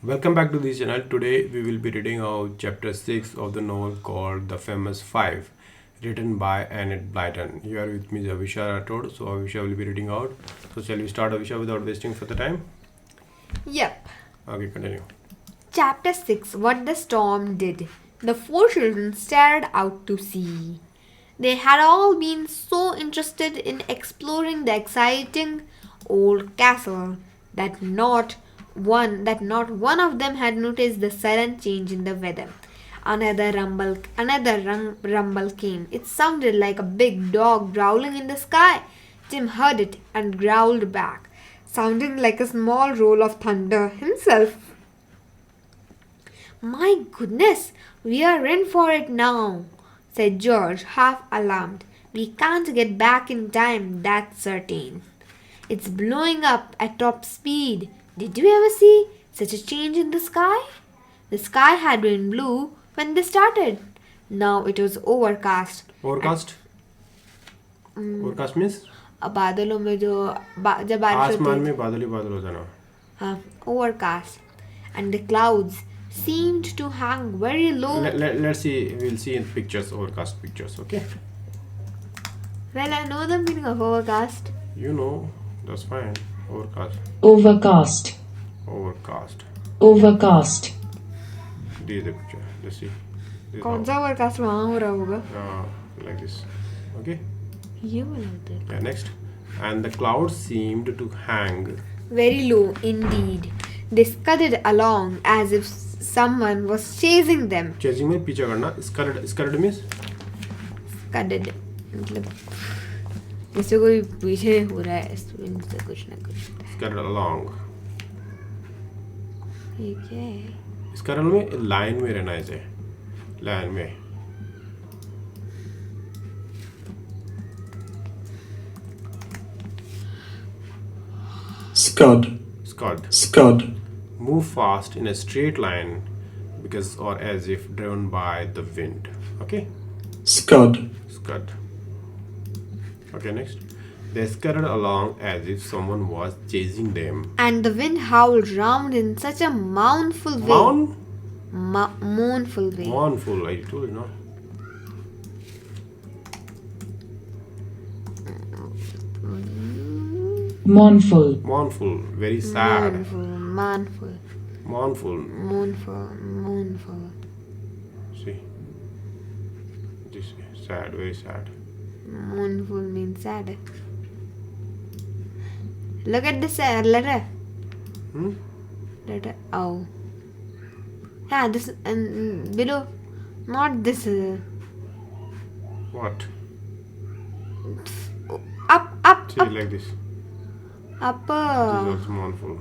Welcome back to this channel. Today we will be reading out chapter 6 of the novel called The Famous Five, written by Annette Blyton. You are with me, Avisha Rathod. So Avisha will be reading out. So shall we start, Avisha, without wasting further time? Yep. Okay, continue. Chapter 6 What the Storm Did. The four children stared out to sea. They had all been so interested in exploring the exciting old castle that not one of them had noticed the sudden change in the weather. Another rumble came. It sounded like a big dog growling in the sky. Tim heard it and growled back, sounding like a small roll of thunder himself. My goodness, we are in for it now, said George, half alarmed. We can't get back in time, that's certain. It's blowing up at top speed. Did you ever see such a change in the sky? The sky had been blue when they started. Now it was overcast. Overcast? Overcast means? बादलों में जब बारिश होती आसमान है में बादल ही बादल हो जाना. हाँ, overcast, and the clouds seemed to hang very low. Let's see. We'll see in pictures, overcast pictures. Okay. Well, I know the meaning of overcast. You know, that's fine. Overcast. Overcast. Overcast. Overcast. This is the picture. Let's see. This is कौन सा overcast वहाँ हो रहा होगा? like this. Okay. ये वाला होता है. Yeah, next. And the clouds seemed to hang. Very low indeed. They scudded along as if someone was chasing them. Chasing में पीछे करना. Scurried means Scudded मतलब जैसे कोई पीछे हो रहा है इनसे कुछ ना कुछ. scurried along. ये क्या है? Scurried में लाइन में रहना ऐसे. लाइन में. Scud. Scud. Scud. Move fast in a straight line because or as if driven by the wind. Okay. Scud. Scud. Okay, next. They scurried along as if someone was chasing them. And the wind howled round in such a mournful way. Mournful way. Mournful, I told you, no? Mournful. Mournful, very sad. Mournful. Mournful. See. This is sad, very sad. Mournful means sad. Look at this letter. Letter. Oh. Yeah, this and below. Not this. What? Up. See, like this. This is Upper. also mournful.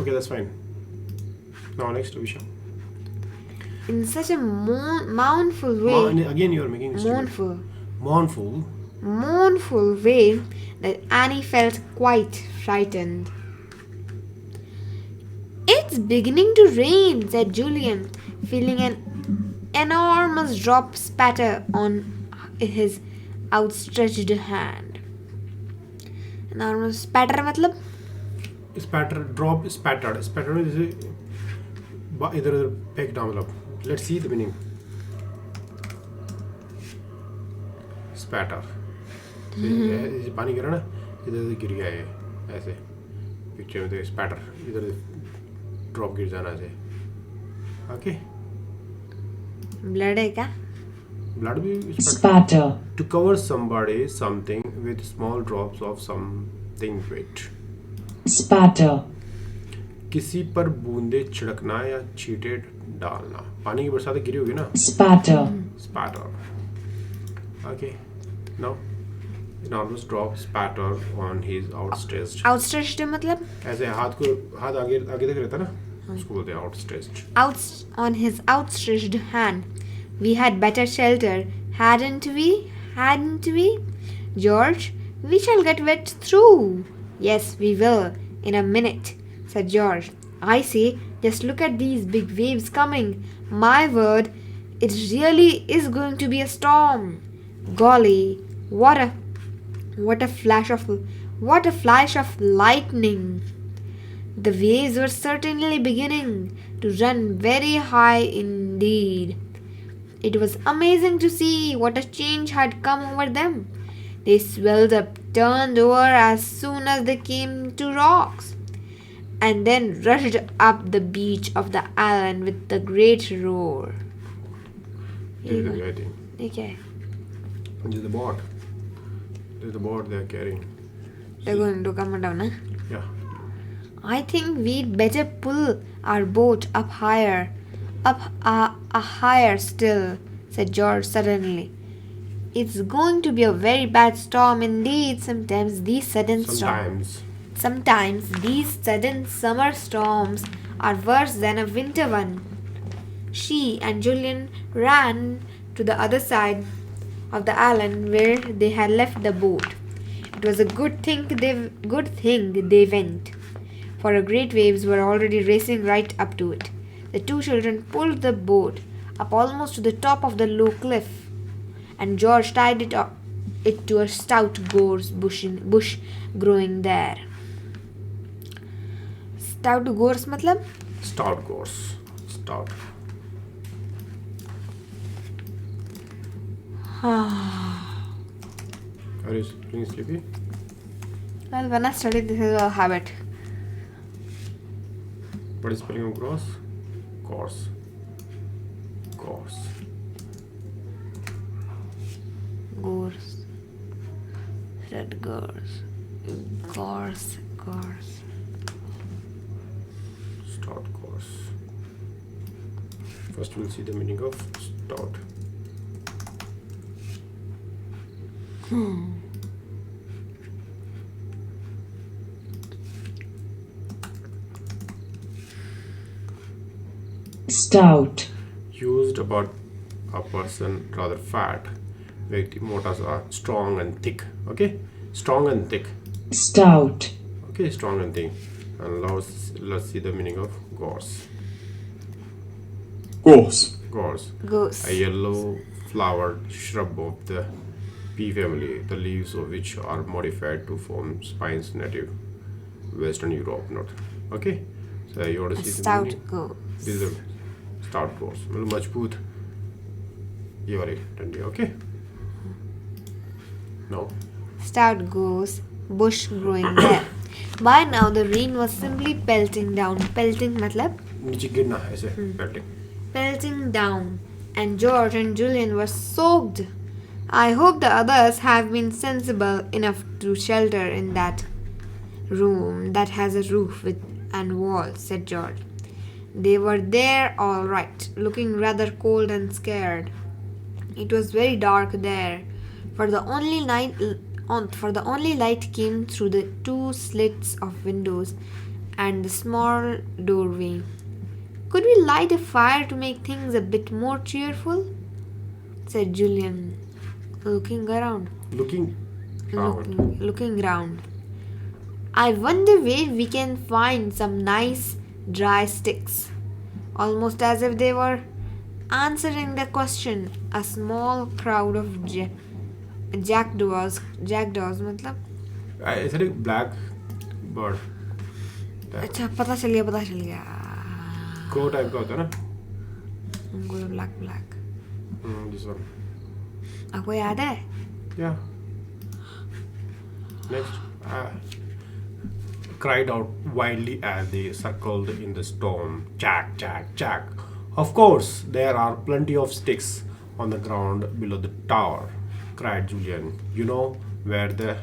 Okay, that's fine. Now next, Visha. In such a mournful way. Again, you are making this stupid. Mournful way that Annie felt quite frightened. It's beginning to rain, said Julian, feeling an enormous drop spatter on his outstretched hand. Enormous spatter मतलब? Spatter, drop, spattered. Spattered is इधर उधर फेंक डाल मतलब. Let's see the meaning. Spatter. ये पानी गिरा ना, इधर उधर गिर गया ये ऐसे. पिक्चर में तो spatter इधर drop गिर जाना ऐसे. Okay. Blood है क्या? Blood भी Spatter. To cover somebody, something with small drops of something wet. Spatter. किसी पर बूंदे छिड़कना या छींटे डालना. पानी की बरसात गिरी होगी ना. Spatter. Spatter. Okay. Now, enormous drop spatter on his outstretched. Outstretched मतलब? ऐसे हाथ आगे तक रहता ना. उसको बोलते हैं outstretched. On his outstretched hand. We had better shelter, hadn't we? George, we shall get wet through. Yes, we will, in a minute, said George. I say, just look at these big waves coming. My word, it really is going to be a storm. Golly, what a flash of lightning. The waves were certainly beginning to run very high indeed. It was amazing to see what a change had come over them. They swelled up, turned over as soon as they came to rocks, and then rushed up the beach of the island with a great roar. This is the way I think. Okay, This is the boat. This is the boat they are carrying. they're going to come down, huh? Yeah. I think we'd better pull our boat up higher. Higher still, said George suddenly. It's going to be a very bad storm indeed. Sometimes these sudden summer storms are worse than a winter one. She and Julian ran to the other side of the island where they had left the boat. It was a good thing they went, for great waves were already racing right up to it. The two children pulled the boat up almost to the top of the low cliff, and George tied it to a stout gorse bush growing there. Stout gorse matlab? Stout gorse. Stout. Are you feeling sleepy? Well, when I studied, this is a habit. What is spelling of gross? Gorse. Gorse. Gorse. Red gorse. Gorse. Stout gorse. First we'll see the meaning of stout. Stout. Used about a person rather fat. व्यक्ति मोटा सा, strong and thick. Okay, strong and thick. Stout. Okay, strong and thick. And let's see the meaning of gorse. Gorse. Gorse. A yellow flowered shrub of the pea family, the leaves of which are modified to form spines native Western Europe. Not okay. So you want to see the Stout meaning? gorse. This is a stout gorse. मतलब मजबूत ये वाली डंडी. Okay. No. Stout gorse, bush growing there. By now the rain was simply pelting down. Pelting matlab? नीचे गिरना है ऐसे pelting. Pelting down. And George and Julian were soaked. I hope the others have been sensible enough to shelter in that room that has a roof and walls, said George. They were there all right, looking rather cold and scared. It was very dark there, for the only light came through the two slits of windows and the small doorway. Could we light a fire to make things a bit more cheerful? Said Julian, looking around. Looking round. I wonder where we can find some nice dry sticks. Almost as if they were answering the question, a small crowd of jackdaws मतलब I said a black bird. अच्छा पता चल गया Crow type का होता है ना? उनको black This one. आपको याद है? Yeah. Next. Cried out wildly as they circled in the storm. Jack, Jack, Jack. Of course, there are plenty of sticks on the ground below the tower, cried Julian. You know where the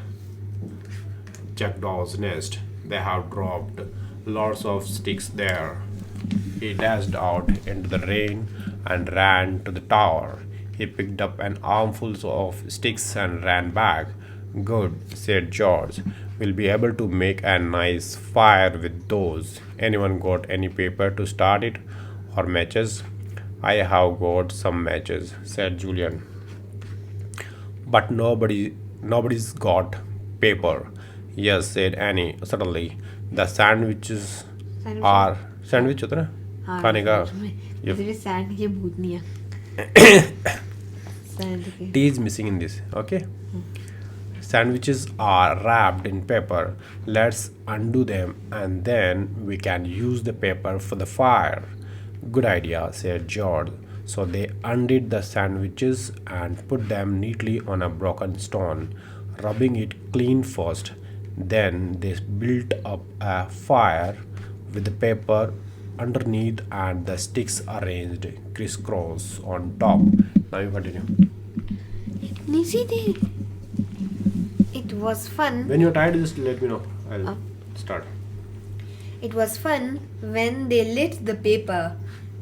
jackdaws nest. They have dropped lots of sticks there. He dashed out into the rain and ran to the tower. He picked up an armful of sticks and ran back. Good, said George. We'll be able to make a nice fire with those. Anyone got any paper to start it? Or matches? I have got some matches, said Julian. But nobody's got paper. Yes, said Annie, suddenly. The sandwiches are... Sandwich होता है ना? खाने का ये sand की भूतनी है. Tea is missing in this. Okay. Sandwiches are wrapped in paper. Let's undo them and then we can use the paper for the fire. Good idea, said George. So they undid the sandwiches and put them neatly on a broken stone, rubbing it clean first. Then they built up a fire with the paper underneath and the sticks arranged crisscross on top. Now you continue. Nisi, it was fun. When you're tired, just let me know. I'll Oh. start. It was fun when they lit the paper.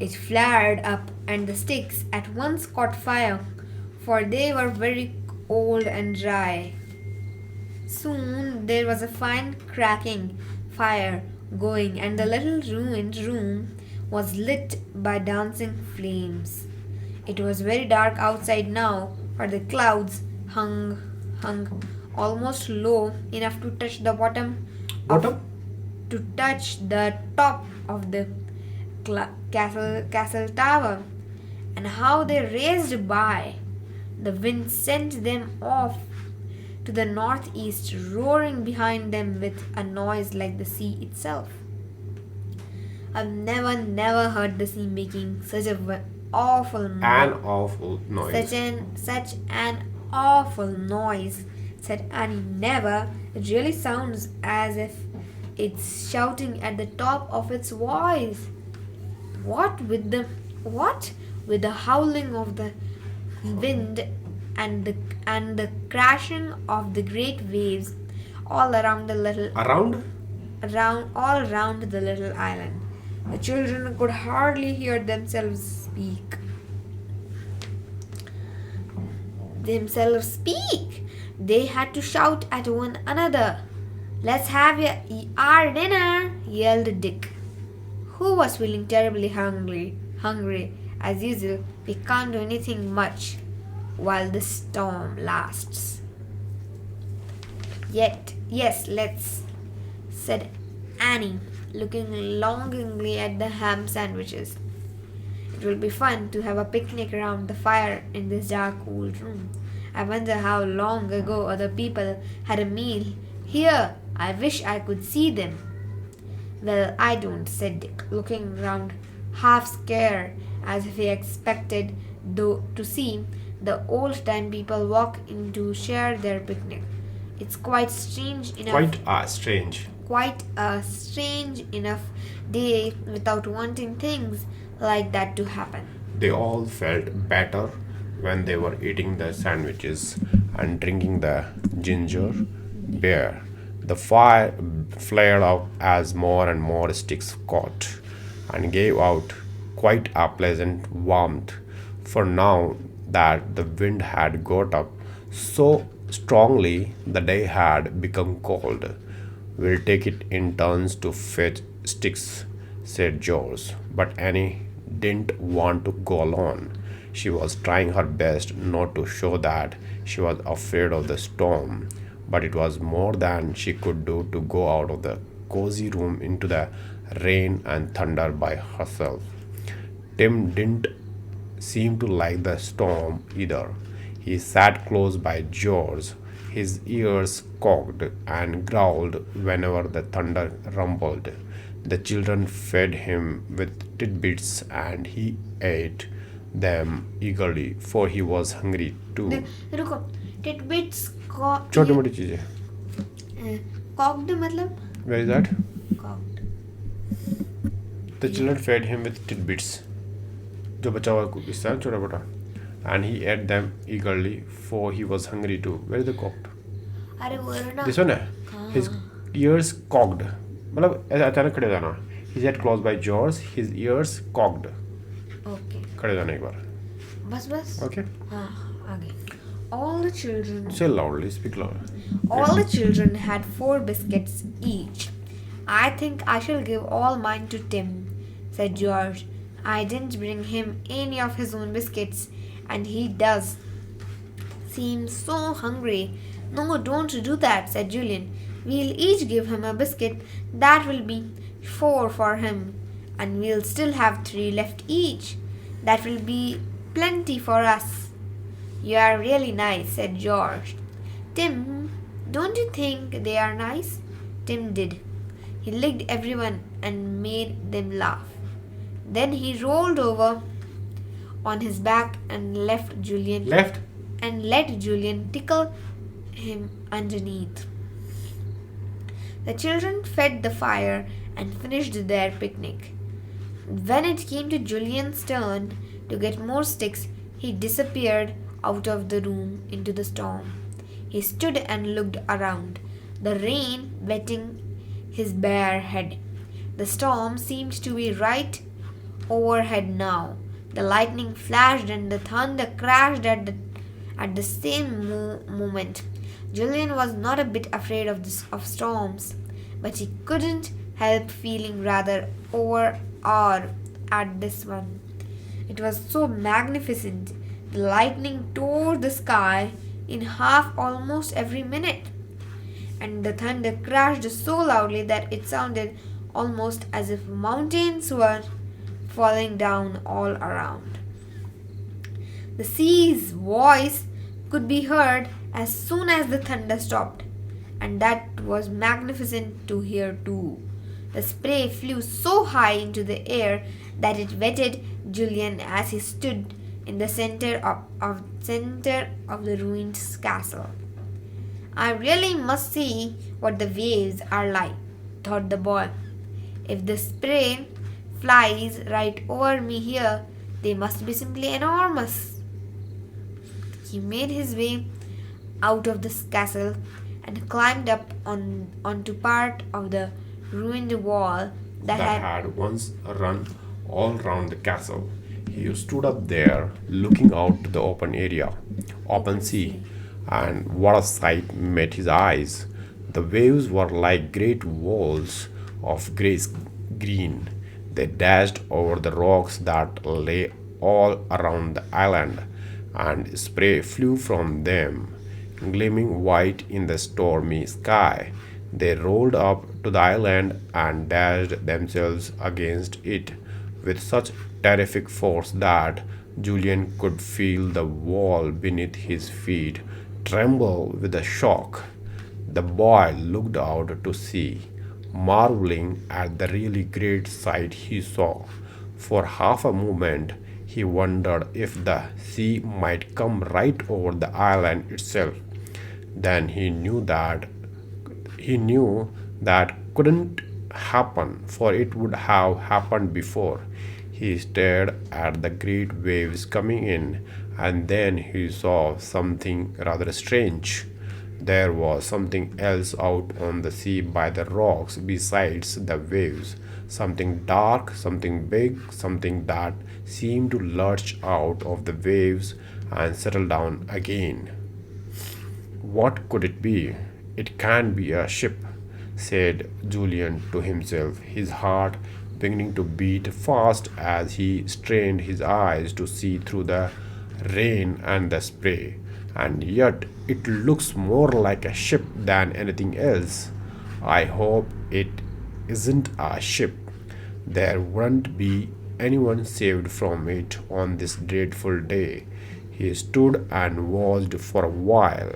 It flared up and the sticks at once caught fire, for they were very old and dry. Soon there was a fine crackling fire going, and the little ruined room was lit by dancing flames. It was very dark outside now, for the clouds hung almost low enough to touch the Bottom? to touch the top of the castle tower, and how they raced by. The wind sent them off to the northeast, roaring behind them with a noise like the sea itself. I've never heard the sea making such a awful An awful noise. such an awful noise, said Annie. Never. It really sounds as if it's shouting at the top of its voice. What with the howling of the wind and the crashing of the great waves all around the little all around the little island. The children could hardly hear themselves speak. They had to shout at one another. "Let's have our dinner," yelled Dick, who was feeling terribly hungry. As usual, we can't do anything much while the storm lasts. Yes, let's, said Annie, looking longingly at the ham sandwiches. It will be fun to have a picnic around the fire in this dark old room. I wonder how long ago other people had a meal here. I wish I could see them. Well, I don't, said Dick, looking round half scared, as if he expected to see the old-time people walk in to share their picnic. It's quite strange enough. Quite a strange enough day without wanting things like that to happen. They all felt better when they were eating the sandwiches and drinking the ginger beer. The fire flared up as more and more sticks caught and gave out quite a pleasant warmth, for now that the wind had got up so strongly the day had become cold. "We'll take it in turns to fetch sticks," said George, but Annie didn't want to go alone. She was trying her best not to show that she was afraid of the storm, but it was more than she could do to go out of the cozy room into the rain and thunder by herself. Tim didn't seem to like the storm either. He sat close by George, his ears cocked, and growled whenever the thunder rumbled. The children fed him with tidbits and he ate them eagerly, for he was hungry too. रुको, tidbits छोटी मोटी चीजें. cogged मतलब? Where is that? Cogged. The children fed him with tidbits. जो बचा हुआ हिस्सा है छोटा मोटा. And he ate them eagerly, for he was hungry too. Where is the cocked? अरे वो है ना. This one है. His ears cocked. मतलब ऐसा अचानक खड़े हो जाना. He sat close by George, his ears cocked. Okay. खड़े हो जाना एक बार. बस. Okay. हाँ, आगे. All the children. Say loudly, speak louder. All the children had 4 biscuits each. "I think I shall give all mine to Tim," said George. "I didn't bring him any of his own biscuits, and he does seem so hungry." "No, don't do that," said Julian. "We'll each give him a biscuit. That will be 4 for him, and we'll still have 3 left each. That will be plenty for us." "You are really nice," said George. Tim Don't you think they are nice? Tim did. He licked everyone and made them laugh. Then he rolled over on his back and Left? let Julian tickle him underneath. The children fed the fire and finished their picnic. When it came to Julian's turn to get more sticks, he disappeared out of the room into the storm. He stood and looked around, the rain wetting his bare head. The storm seemed to be right overhead now. The lightning flashed and the thunder crashed at the same moment. Julian was not a bit afraid of storms, but he couldn't help feeling rather overawed at this one. It was so magnificent. The lightning tore the sky in half almost every minute, and the thunder crashed so loudly that it sounded almost as if mountains were falling down all around. The sea's voice could be heard as soon as the thunder stopped, and that was magnificent to hear too. The spray flew so high into the air that it wetted Julian as he stood in the center of the ruined castle. I really must see what the waves are like, thought the boy. If the spray flies right over me here, they must be simply enormous. He made his way out of the castle and climbed up onto part of the ruined wall that Had once run all round the castle. He stood up there, looking out to the open sea, and what a sight met his eyes! The waves were like great walls of green. They dashed over the rocks that lay all around the island, and spray flew from them, gleaming white in the stormy sky. They rolled up to the island and dashed themselves against it with such terrific force that Julian could feel the wall beneath his feet tremble with the shock. The boy looked out to sea, marveling at the really great sight he saw. For half a moment he wondered if the sea might come right over the island itself. Then he knew that couldn't happen, for it would have happened before. He stared at the great waves coming in, and then he saw something rather strange. There was something else out on the sea by the rocks besides the waves. Something dark, something big, something that seemed to lurch out of the waves and settle down again. What could it be? It can't be a ship, said Julian to himself, his heart beginning to beat fast as he strained his eyes to see through the rain and the spray. And yet it looks more like a ship than anything else. I hope it isn't a ship. There wouldn't be anyone saved from it on this dreadful day. He stood and watched for a while.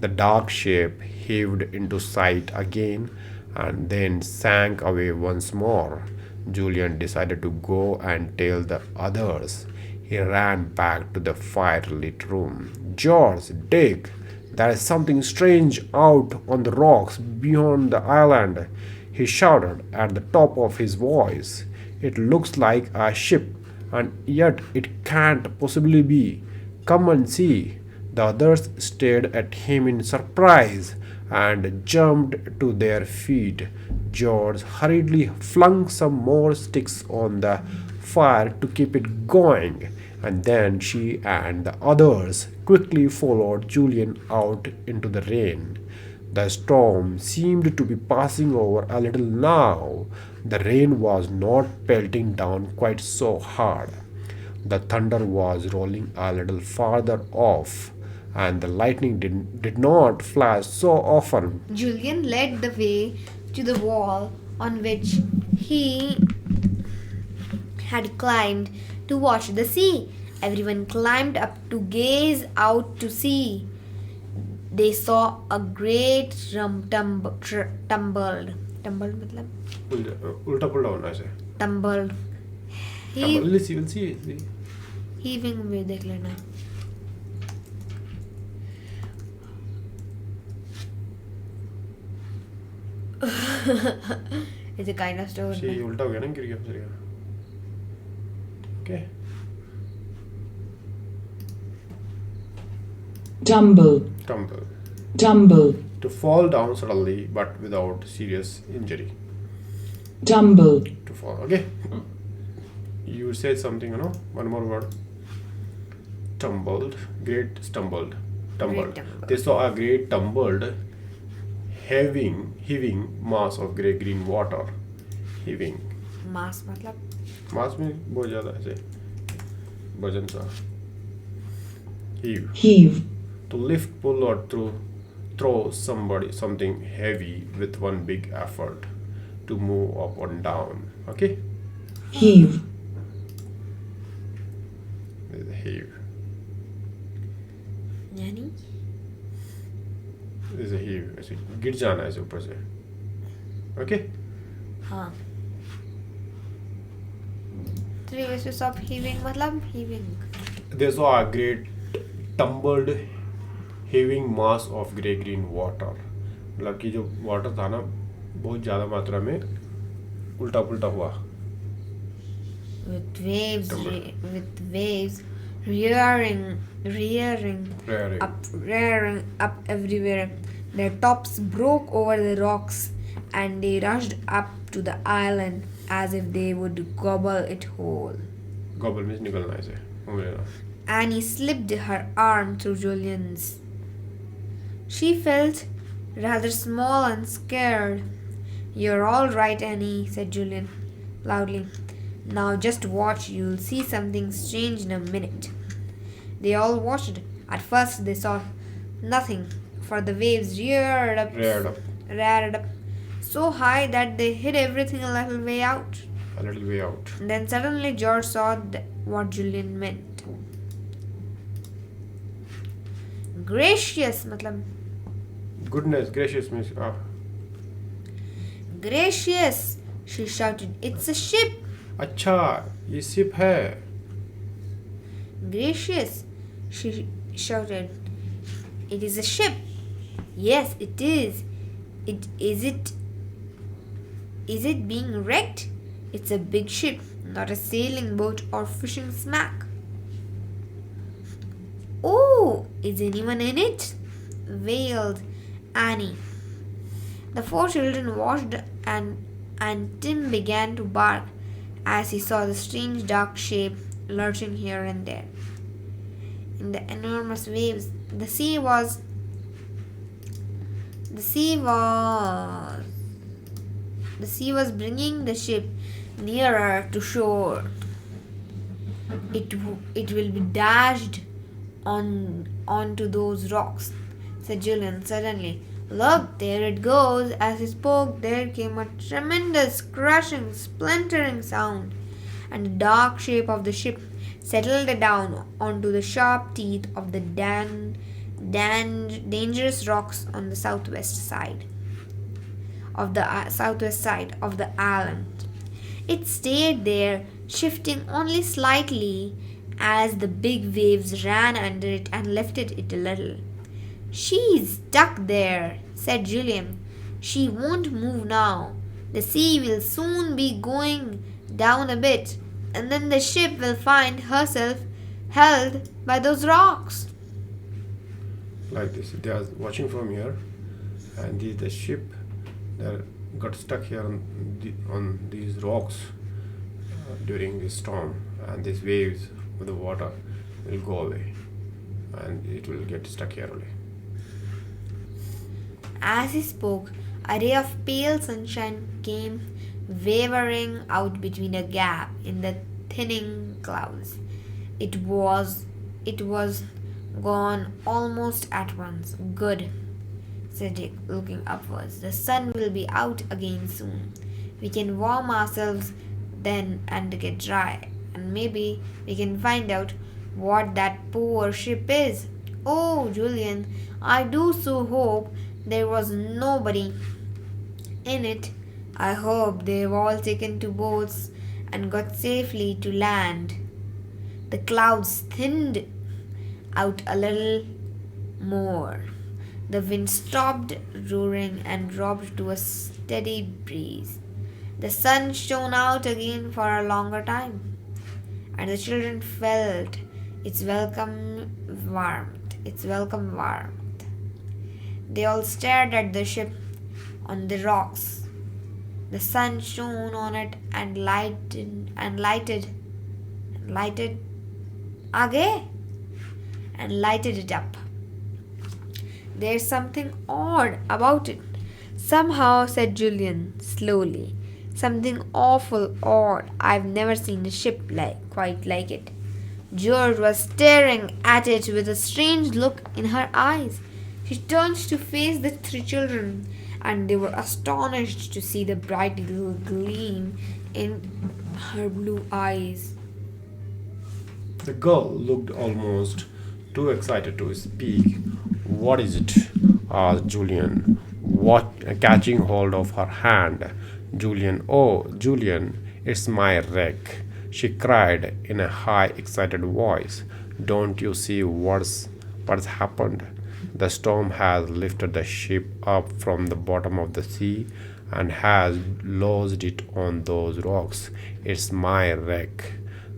The dark shape heaved into sight again and then sank away once more. Julian decided to go and tell the others. He ran back to the fire-lit room. George, Dick, there is something strange out on the rocks beyond the island, he shouted at the top of his voice. It looks like a ship, and yet it can't possibly be. Come and see. The others stared at him in surprise and jumped to their feet. George hurriedly flung some more sticks on the fire to keep it going, and then she and the others quickly followed Julian out into the rain. The storm seemed to be passing over a little now. The rain was not pelting down quite so hard. The thunder was rolling a little farther off, and the lightning did not flash so often. Julian led the way to the wall on which he had climbed to watch the sea. Everyone climbed up to gaze out to sea. They saw a great tumbled. Tumbled मतलब उल्टा पुल्टा होना ऐसे tumbled. we'll see. Heaving wave देख लेना. It's a kind of story. See, उल्टा हो गया ना गिर गया फिर okay tumble, to fall down suddenly but without serious injury. tumble, To fall, okay. You said something, one more word. Tumbled, great stumbled, tumbled. Great tumbled. They saw a great tumbled, heaving mass of grey-green water. Heaving. Mass मतलब Mass में बहुत ज़्यादा ऐसे वजन सा. heave, To lift, pull, or throw something heavy with one big effort. To move up and down. Okay? heave, There's a heave. यानी There's a heave. ऐसे गिर जाना ऐसे ऊपर से. Okay? हाँ. Three ways of heaving मतलब heaving. They saw a great tumbled heaving mass of grey green water. मतलब कि जो वाटर था ना बहुत ज़्यादा मात्रा में उल्टा पुल्टा हुआ. With waves rearing up everywhere. Their tops broke over the rocks and they rushed up to the island as if they would gobble it whole. Gobble means निकलना ऐसे. घूम लेना. Annie slipped her arm through Julian's. She felt rather small and scared. You're all right, Annie, said Julian loudly. Now just watch, you'll see something strange in a minute. They all watched. At first they saw nothing, for the waves reared up so high that they hid everything a little way out. Then suddenly George saw what Julian meant. Gracious मतलब Goodness gracious means Gracious, she shouted. It's a ship. अच्छा ये ship है. Gracious, she shouted. It is a ship. Yes, it is. Is it being wrecked? It's a big ship, not a sailing boat or fishing smack. Oh, is anyone in it? Wailed Annie. The four children watched and Tim began to bark as he saw the strange dark shape lurching here and there. In the enormous waves, the sea was bringing the ship nearer to shore. It will be dashed onto those rocks, said Julian suddenly. Look, there it goes. As he spoke, there came a tremendous crashing, splintering sound, and the dark shape of the ship settled down onto the sharp teeth of the dangerous rocks on the southwest side of the island. It stayed there, shifting only slightly as the big waves ran under it and lifted it a little. She's stuck there, said Julian. She won't move now. The sea will soon be going down a bit, and then the ship will find herself held by those rocks. Like this, they are watching from here, and the ship that got stuck here on these rocks during this storm, and these waves of the water will go away, and it will get stuck here only. As he spoke, a ray of pale sunshine came wavering out between a gap in the thinning clouds. It was gone almost at once. Good, said Dick, looking upwards. The sun will be out again soon. We can warm ourselves then and get dry, and maybe we can find out what that poor ship is. Oh, Julian, I do so hope there was nobody in it. I hope they've all taken to boats and got safely to land. The clouds thinned out a little more. The wind stopped roaring and dropped to a steady breeze. The sun shone out again for a longer time, and the children felt its welcome warmth. They all stared at the ship on the rocks. The sun shone on it and lighted it up. There's something odd about it. Somehow, said Julian slowly. Something awful odd. I've never seen a ship quite like it. George was staring at it with a strange look in her eyes. She turned to face the three children, and they were astonished to see the bright little gleam in her blue eyes. The girl looked almost too excited to speak. What is it? Asked Julian, catching hold of her hand. Julian, it's my wreck, she cried in a high, excited voice. Don't you see what's happened? The storm has lifted the ship up from the bottom of the sea and has lost it on those rocks. It's my wreck.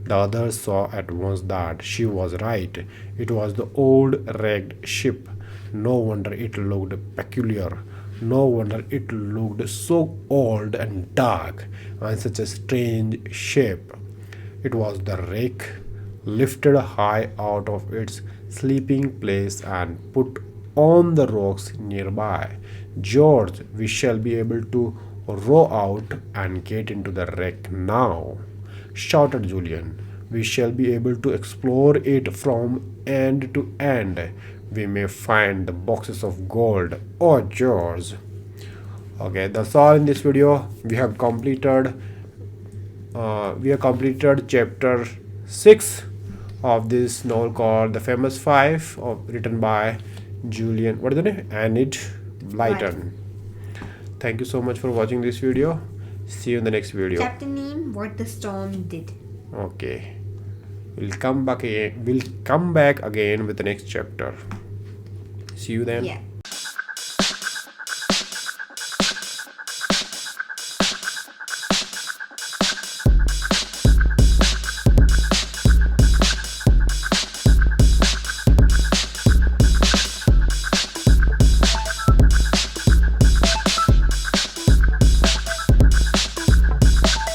The others saw at once that she was right. It was the old wrecked ship. No wonder it looked peculiar. No wonder it looked so old and dark and such a strange shape. It was the wreck, lifted high out of its sleeping place and put on the rocks nearby. George, we shall be able to row out and get into the wreck now, shouted Julian. We shall be able to explore it from end to end. We may find the boxes of gold. Oh, George. Okay, that's all in this video. We have completed chapter 6 of this novel called The Famous Five, written by Julian. What is the name? Enid Blyton. Thank you so much for watching this video. See you in the next video. Chapter name: What the Storm Did. Okay. We'll come back again with the next chapter. See you then. Yeah.